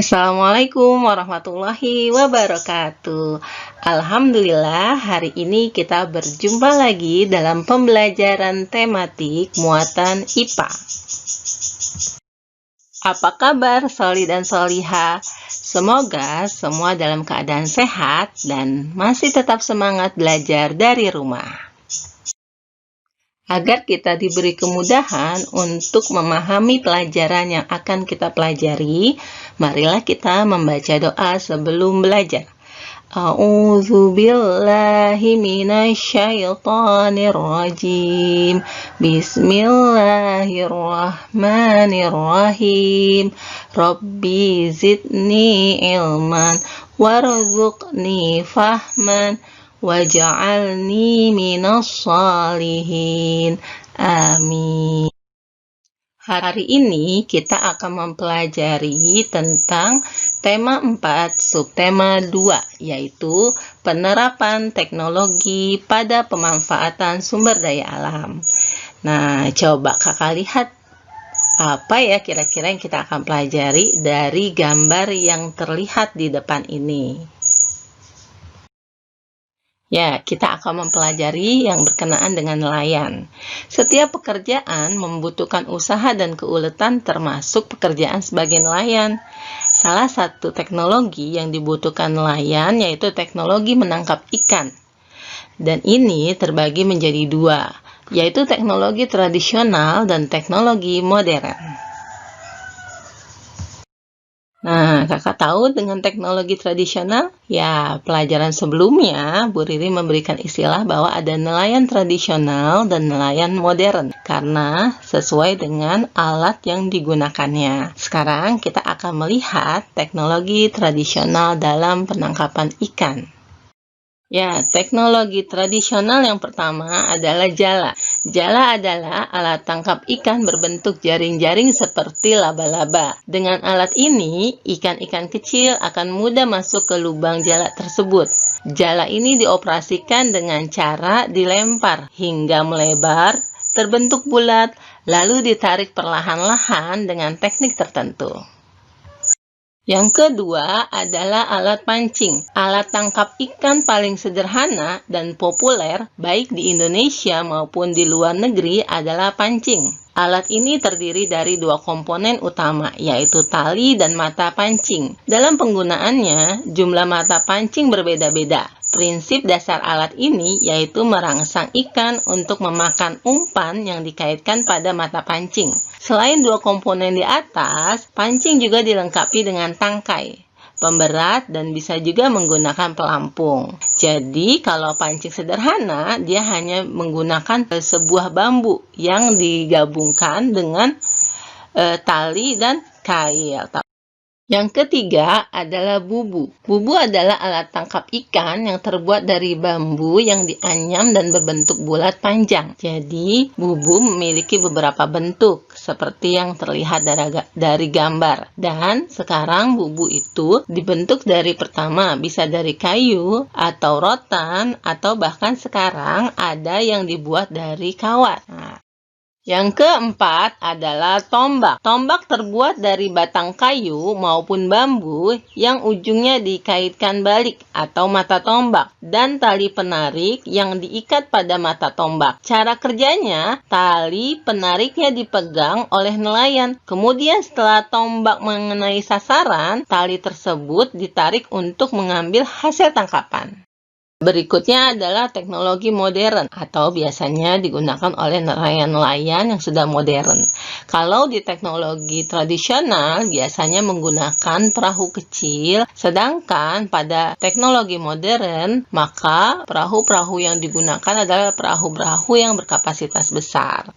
Assalamualaikum warahmatullahi wabarakatuh. Alhamdulillah, hari ini kita berjumpa lagi dalam pembelajaran tematik muatan IPA. Apa kabar Soli dan Soliha? Semoga semua dalam keadaan sehat dan masih tetap semangat belajar dari rumah. Agar kita diberi kemudahan untuk memahami pelajaran yang akan kita pelajari, marilah kita membaca doa sebelum belajar. A'udzu billahi minasyaitonir rajim. Bismillahirrahmanirrahim. Rabbi zidni ilman warzuqni fahman waj'alni minas shalihin. Amin. Hari ini kita akan mempelajari tentang tema 4 subtema 2, yaitu penerapan teknologi pada pemanfaatan sumber daya alam. Nah, coba kakak lihat apa ya kira-kira yang kita akan pelajari dari gambar yang terlihat di depan ini. Ya, kita akan mempelajari yang berkenaan dengan nelayan. Setiap pekerjaan membutuhkan usaha dan keuletan, termasuk pekerjaan sebagai nelayan. Salah satu teknologi yang dibutuhkan nelayan yaitu teknologi menangkap ikan. Dan ini terbagi menjadi dua, yaitu teknologi tradisional dan teknologi modern. Nah, kakak tahu dengan teknologi tradisional? Ya, pelajaran sebelumnya Bu Riri memberikan istilah bahwa ada nelayan tradisional dan nelayan modern karena sesuai dengan alat yang digunakannya. Sekarang kita akan melihat teknologi tradisional dalam penangkapan ikan. Ya, teknologi tradisional yang pertama adalah jala. Jala adalah alat tangkap ikan berbentuk jaring-jaring seperti laba-laba. Dengan alat ini, ikan-ikan kecil akan mudah masuk ke lubang jala tersebut. Jala ini dioperasikan dengan cara dilempar hingga melebar, terbentuk bulat, lalu ditarik perlahan-lahan dengan teknik tertentu. Yang kedua adalah alat pancing. Alat tangkap ikan paling sederhana dan populer baik di Indonesia maupun di luar negeri adalah pancing. Alat ini terdiri dari dua komponen utama, yaitu tali dan mata pancing. Dalam penggunaannya, jumlah mata pancing berbeda-beda. Prinsip dasar alat ini yaitu merangsang ikan untuk memakan umpan yang dikaitkan pada mata pancing. Selain dua komponen di atas, pancing juga dilengkapi dengan tangkai, pemberat, dan bisa juga menggunakan pelampung. Jadi, kalau pancing sederhana, dia hanya menggunakan sebuah bambu yang digabungkan dengan tali dan kail. Yang ketiga adalah bubu. Bubu adalah alat tangkap ikan yang terbuat dari bambu yang dianyam dan berbentuk bulat panjang. Jadi, bubu memiliki beberapa bentuk seperti yang terlihat dari gambar. Dan sekarang bubu itu dibentuk dari pertama bisa dari kayu atau rotan atau bahkan sekarang ada yang dibuat dari kawat. Yang keempat adalah tombak. Tombak terbuat dari batang kayu maupun bambu yang ujungnya dikaitkan balik atau mata tombak dan tali penarik yang diikat pada mata tombak. Cara kerjanya, tali penariknya dipegang oleh nelayan. Kemudian setelah tombak mengenai sasaran, tali tersebut ditarik untuk mengambil hasil tangkapan. Berikutnya adalah teknologi modern atau biasanya digunakan oleh nelayan-nelayan yang sudah modern. Kalau di teknologi tradisional biasanya menggunakan perahu kecil, sedangkan pada teknologi modern maka perahu-perahu yang digunakan adalah perahu-perahu yang berkapasitas besar.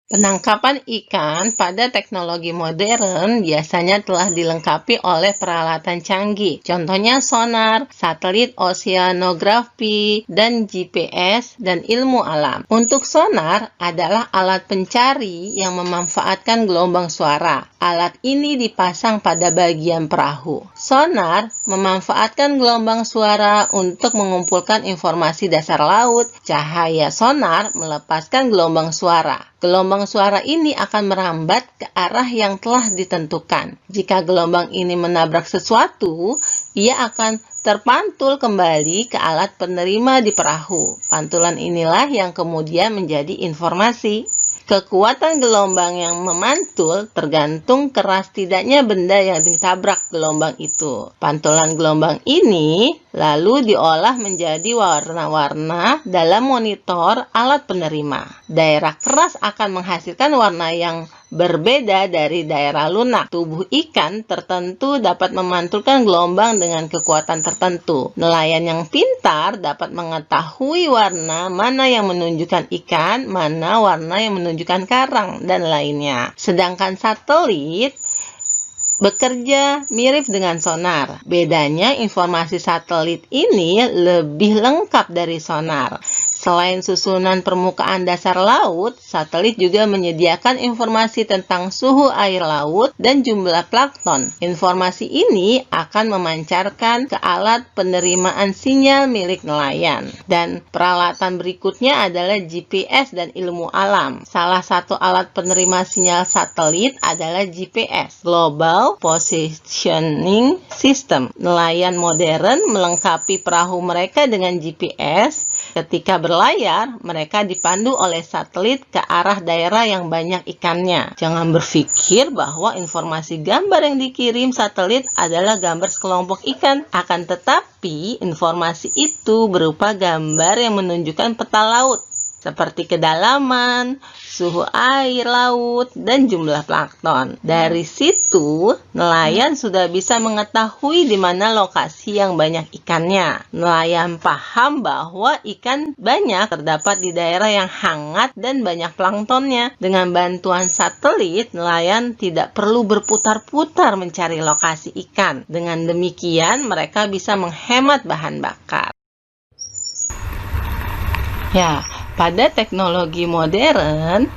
Penangkapan ikan pada teknologi modern biasanya telah dilengkapi oleh peralatan canggih. Contohnya sonar, satelit oceanografi, dan GPS dan ilmu alam. Untuk sonar adalah alat pencari yang memanfaatkan gelombang suara. Alat ini dipasang pada bagian perahu. Sonar memanfaatkan gelombang suara untuk mengumpulkan informasi dasar laut. Cahaya sonar melepaskan gelombang suara. Gelombang suara ini akan merambat ke arah yang telah ditentukan. Jika gelombang ini menabrak sesuatu, ia akan terpantul kembali ke alat penerima di perahu. Pantulan inilah yang kemudian menjadi informasi. Kekuatan gelombang yang memantul tergantung keras tidaknya benda yang ditabrak gelombang itu. Pantulan gelombang ini lalu diolah menjadi warna-warna dalam monitor alat penerima. Daerah keras akan menghasilkan warna yang berbeda dari daerah lunak. Tubuh ikan tertentu dapat memantulkan gelombang dengan kekuatan tertentu. Nelayan yang pintar dapat mengetahui warna mana yang menunjukkan ikan, mana warna yang menunjukkan karang, dan lainnya. Sedangkan satelit bekerja mirip dengan sonar. Bedanya informasi satelit ini lebih lengkap dari sonar. Selain susunan permukaan dasar laut, satelit juga menyediakan informasi tentang suhu air laut dan jumlah plankton. Informasi ini akan memancarkan ke alat penerimaan sinyal milik nelayan. Dan peralatan berikutnya adalah GPS dan ilmu alam. Salah satu alat penerima sinyal satelit adalah GPS, Global Positioning System. Nelayan modern melengkapi perahu mereka dengan GPS. Ketika berlayar, mereka dipandu oleh satelit ke arah daerah yang banyak ikannya. Jangan berpikir bahwa informasi gambar yang dikirim satelit adalah gambar sekelompok ikan. Akan tetapi, informasi itu berupa gambar yang menunjukkan peta laut, seperti kedalaman, suhu air laut, dan jumlah plankton. Dari situ, nelayan sudah bisa mengetahui di mana lokasi yang banyak ikannya. Nelayan paham bahwa ikan banyak terdapat di daerah yang hangat dan banyak planktonnya. Dengan bantuan satelit, nelayan tidak perlu berputar-putar mencari lokasi ikan. Dengan demikian, mereka bisa menghemat bahan bakar. Ya, pada teknologi modern,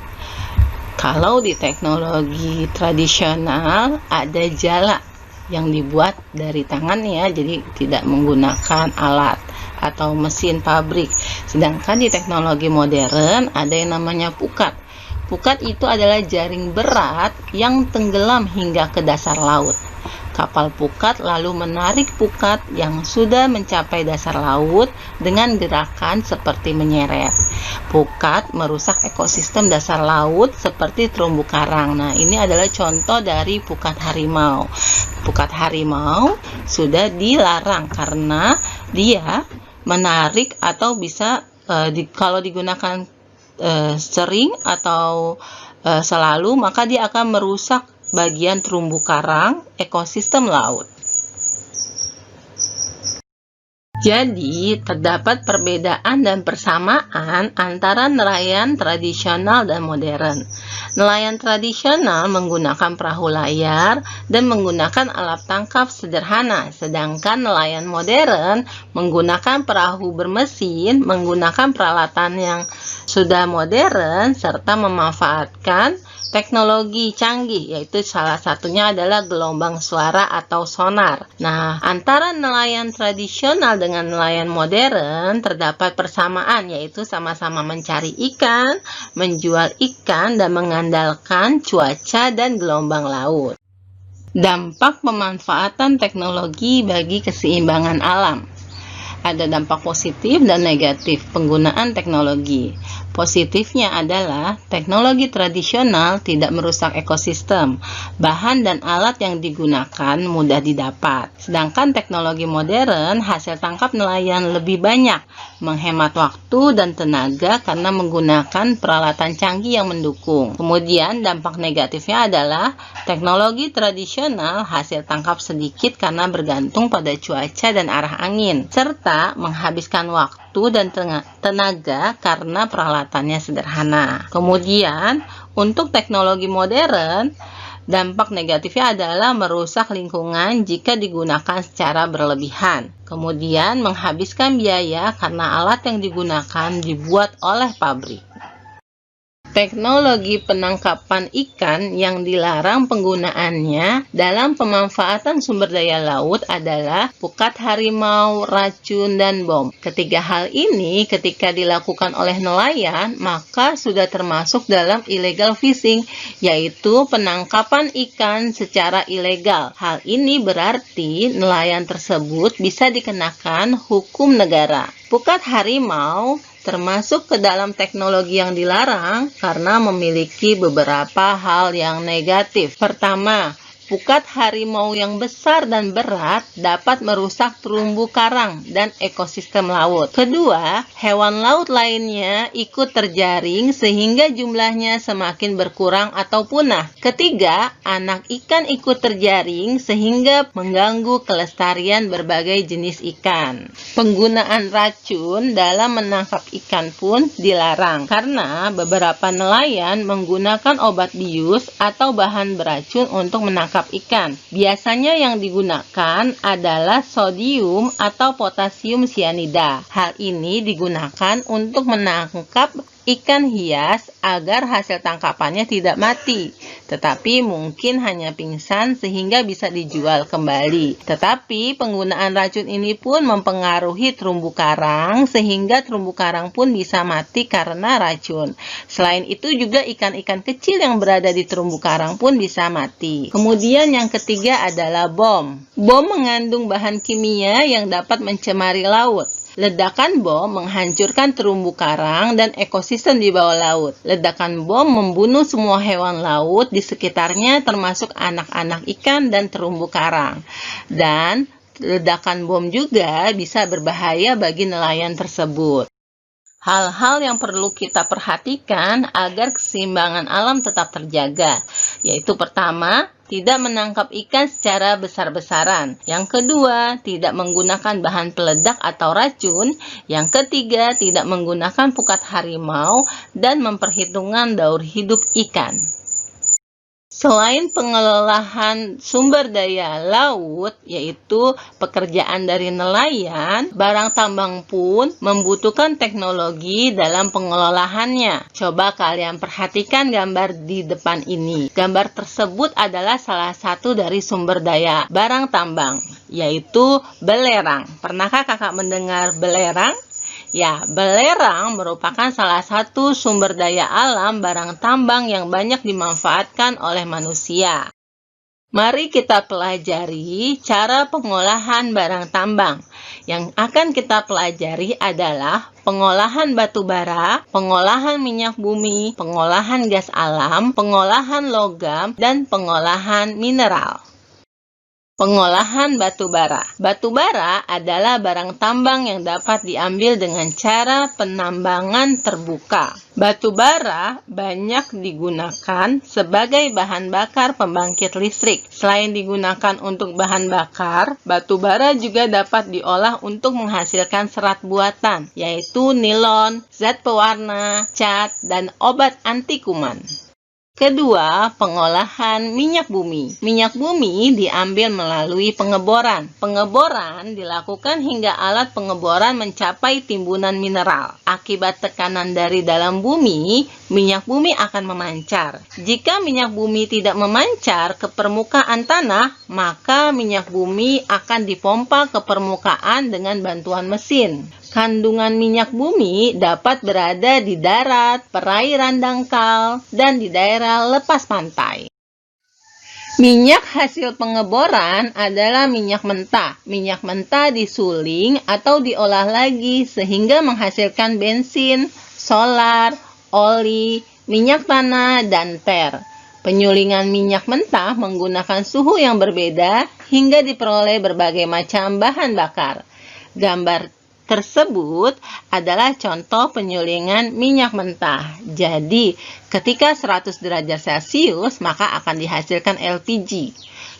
kalau di teknologi tradisional ada jala yang dibuat dari tangan ya, jadi tidak menggunakan alat atau mesin pabrik. Sedangkan di teknologi modern ada yang namanya pukat. Pukat itu adalah jaring berat yang tenggelam hingga ke dasar laut. Kapal pukat lalu menarik pukat yang sudah mencapai dasar laut dengan gerakan seperti menyeret. Pukat merusak ekosistem dasar laut seperti terumbu karang. Nah, ini adalah contoh dari pukat harimau. Pukat harimau sudah dilarang karena dia menarik atau bisa kalau digunakan sering atau selalu, maka dia akan merusak bagian terumbu karang, ekosistem laut. Jadi, terdapat perbedaan dan persamaan antara nelayan tradisional dan modern. Nelayan tradisional menggunakan perahu layar dan menggunakan alat tangkap sederhana, sedangkan nelayan modern menggunakan perahu bermesin, menggunakan peralatan yang sudah modern, serta memanfaatkan teknologi canggih, yaitu salah satunya adalah gelombang suara atau sonar. Nah, antara nelayan tradisional dengan nelayan modern terdapat persamaan, yaitu sama-sama mencari ikan, menjual ikan, dan mengandalkan cuaca dan gelombang laut. Dampak pemanfaatan teknologi bagi keseimbangan alam. Ada dampak positif dan negatif penggunaan teknologi. Positifnya adalah teknologi tradisional tidak merusak ekosistem. Bahan dan alat yang digunakan mudah didapat. Sedangkan teknologi modern, hasil tangkap nelayan lebih banyak, menghemat waktu dan tenaga karena menggunakan peralatan canggih yang mendukung. Kemudian dampak negatifnya adalah teknologi tradisional hasil tangkap sedikit karena bergantung pada cuaca dan arah angin, serta menghabiskan waktu dan tenaga karena peralatannya sederhana. Kemudian, untuk teknologi modern, dampak negatifnya adalah merusak lingkungan jika digunakan secara berlebihan. Kemudian, menghabiskan biaya karena alat yang digunakan dibuat oleh pabrik. Teknologi penangkapan ikan yang dilarang penggunaannya dalam pemanfaatan sumber daya laut adalah pukat harimau, racun, dan bom. Ketiga hal ini ketika dilakukan oleh nelayan, maka sudah termasuk dalam illegal fishing, yaitu penangkapan ikan secara ilegal. Hal ini berarti nelayan tersebut bisa dikenakan hukum negara. Pukat harimau termasuk ke dalam teknologi yang dilarang karena memiliki beberapa hal yang negatif. Pertama, pukat harimau yang besar dan berat dapat merusak terumbu karang dan ekosistem laut. Kedua, hewan laut lainnya ikut terjaring sehingga jumlahnya semakin berkurang atau punah. Ketiga, anak ikan ikut terjaring sehingga mengganggu kelestarian berbagai jenis ikan. Penggunaan racun dalam menangkap ikan pun dilarang karena beberapa nelayan menggunakan obat bius atau bahan beracun untuk menangkap ikan. Biasanya yang digunakan adalah sodium atau potasium sianida. Hal ini digunakan untuk menangkap ikan hias agar hasil tangkapannya tidak mati, tetapi mungkin hanya pingsan sehingga bisa dijual kembali. Tetapi penggunaan racun ini pun mempengaruhi terumbu karang sehingga terumbu karang pun bisa mati karena racun. Selain itu juga ikan-ikan kecil yang berada di terumbu karang pun bisa mati. Kemudian yang ketiga adalah bom. Bom mengandung bahan kimia yang dapat mencemari laut. Ledakan bom menghancurkan terumbu karang dan ekosistem di bawah laut. Ledakan bom membunuh semua hewan laut di sekitarnya termasuk anak-anak ikan dan terumbu karang. Dan ledakan bom juga bisa berbahaya bagi nelayan tersebut. Hal-hal yang perlu kita perhatikan agar keseimbangan alam tetap terjaga, yaitu pertama, tidak menangkap ikan secara besar-besaran. Yang kedua, tidak menggunakan bahan peledak atau racun. Yang ketiga, tidak menggunakan pukat harimau dan memperhitungkan daur hidup ikan. Selain pengelolaan sumber daya laut, yaitu pekerjaan dari nelayan, barang tambang pun membutuhkan teknologi dalam pengelolaannya. Coba kalian perhatikan gambar di depan ini. Gambar tersebut adalah salah satu dari sumber daya barang tambang, yaitu belerang. Pernahkah kakak mendengar belerang? Ya, belerang merupakan salah satu sumber daya alam barang tambang yang banyak dimanfaatkan oleh manusia. Mari kita pelajari cara pengolahan barang tambang. Yang akan kita pelajari adalah pengolahan batu bara, pengolahan minyak bumi, pengolahan gas alam, pengolahan logam, dan pengolahan mineral. Pengolahan batu bara. Batu bara adalah barang tambang yang dapat diambil dengan cara penambangan terbuka. Batu bara banyak digunakan sebagai bahan bakar pembangkit listrik. Selain digunakan untuk bahan bakar, batu bara juga dapat diolah untuk menghasilkan serat buatan, yaitu nilon, zat pewarna, cat, dan obat anti kuman. Kedua, pengolahan minyak bumi. Minyak bumi diambil melalui pengeboran. Pengeboran dilakukan hingga alat pengeboran mencapai timbunan mineral. Akibat tekanan dari dalam bumi, minyak bumi akan memancar. Jika minyak bumi tidak memancar ke permukaan tanah, maka minyak bumi akan dipompa ke permukaan dengan bantuan mesin. Kandungan minyak bumi dapat berada di darat, perairan dangkal, dan di daerah lepas pantai. Minyak hasil pengeboran adalah minyak mentah. Minyak mentah disuling atau diolah lagi sehingga menghasilkan bensin, solar, oli, minyak tanah, dan ter. Penyulingan minyak mentah menggunakan suhu yang berbeda hingga diperoleh berbagai macam bahan bakar. Gambar tersebut adalah contoh penyulingan minyak mentah. Jadi, ketika 100 derajat Celcius, maka akan dihasilkan LPG.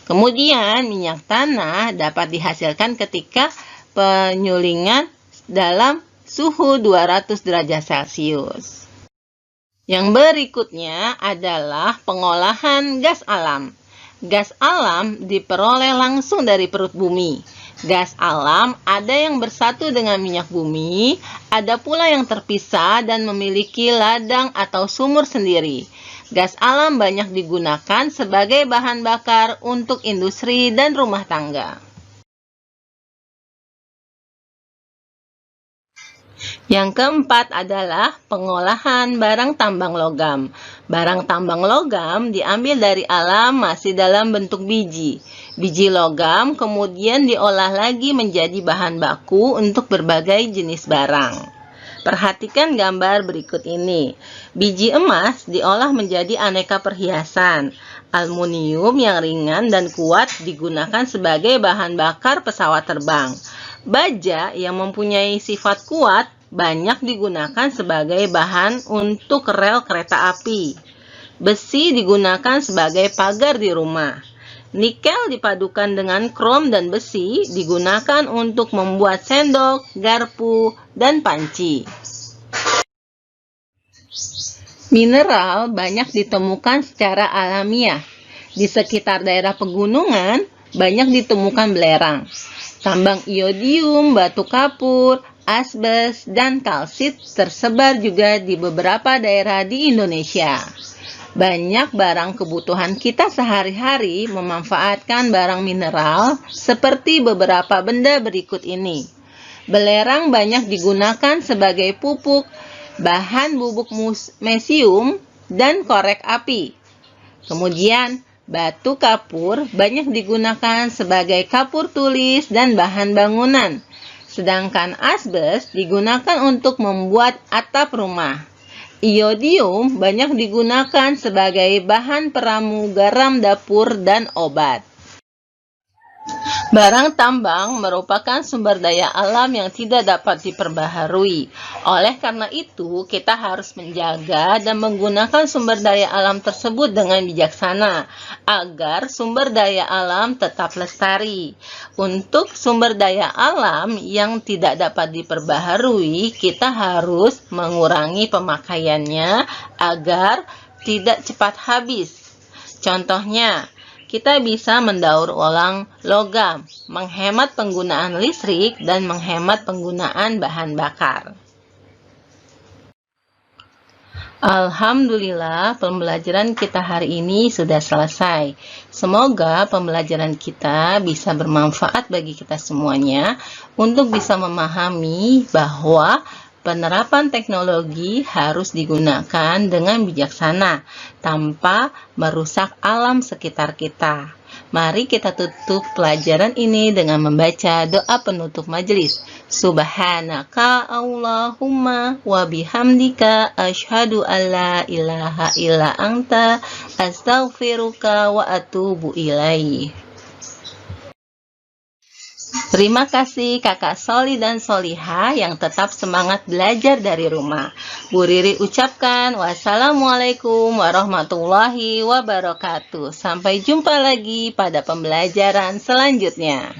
Kemudian, minyak tanah dapat dihasilkan ketika penyulingan dalam suhu 200 derajat Celcius. Yang berikutnya adalah pengolahan gas alam. Gas alam diperoleh langsung dari perut bumi. Gas alam ada yang bersatu dengan minyak bumi, ada pula yang terpisah dan memiliki ladang atau sumur sendiri. Gas alam banyak digunakan sebagai bahan bakar untuk industri dan rumah tangga. Yang keempat adalah pengolahan barang tambang logam. Barang tambang logam diambil dari alam masih dalam bentuk biji. Biji logam kemudian diolah lagi menjadi bahan baku untuk berbagai jenis barang. Perhatikan gambar berikut ini. Biji emas diolah menjadi aneka perhiasan. Aluminium yang ringan dan kuat digunakan sebagai bahan bakar pesawat terbang. Baja yang mempunyai sifat kuat banyak digunakan sebagai bahan untuk rel kereta api. Besi digunakan sebagai pagar di rumah. Nikel dipadukan dengan krom dan besi digunakan untuk membuat sendok, garpu, dan panci. Mineral banyak ditemukan secara alamiah. Di sekitar daerah pegunungan banyak ditemukan belerang. Tambang iodium, batu kapur, asbes, dan kalsit tersebar juga di beberapa daerah di Indonesia. Banyak barang kebutuhan kita sehari-hari memanfaatkan barang mineral seperti beberapa benda berikut ini. Belerang banyak digunakan sebagai pupuk, bahan bubuk mesium, dan korek api. Kemudian, batu kapur banyak digunakan sebagai kapur tulis dan bahan bangunan. Sedangkan asbes digunakan untuk membuat atap rumah. Iodium banyak digunakan sebagai bahan peramu garam dapur dan obat. Barang tambang merupakan sumber daya alam yang tidak dapat diperbaharui. Oleh karena itu, kita harus menjaga dan menggunakan sumber daya alam tersebut dengan bijaksana agar sumber daya alam tetap lestari. Untuk sumber daya alam yang tidak dapat diperbaharui, kita harus mengurangi pemakaiannya agar tidak cepat habis. Contohnya, kita bisa mendaur ulang logam, menghemat penggunaan listrik, dan menghemat penggunaan bahan bakar. Alhamdulillah, pembelajaran kita hari ini sudah selesai. Semoga pembelajaran kita bisa bermanfaat bagi kita semuanya untuk bisa memahami bahwa penerapan teknologi harus digunakan dengan bijaksana tanpa merusak alam sekitar kita. Mari kita tutup pelajaran ini dengan membaca doa penutup majelis. Subhanaka Allahumma wa bihamdika asyhadu alla ilaha illa anta astaghfiruka wa atubu ilaih. Terima kasih Kakak Soli dan Soliha yang tetap semangat belajar dari rumah. Bu Riri ucapkan wassalamualaikum warahmatullahi wabarakatuh. Sampai jumpa lagi pada pembelajaran selanjutnya.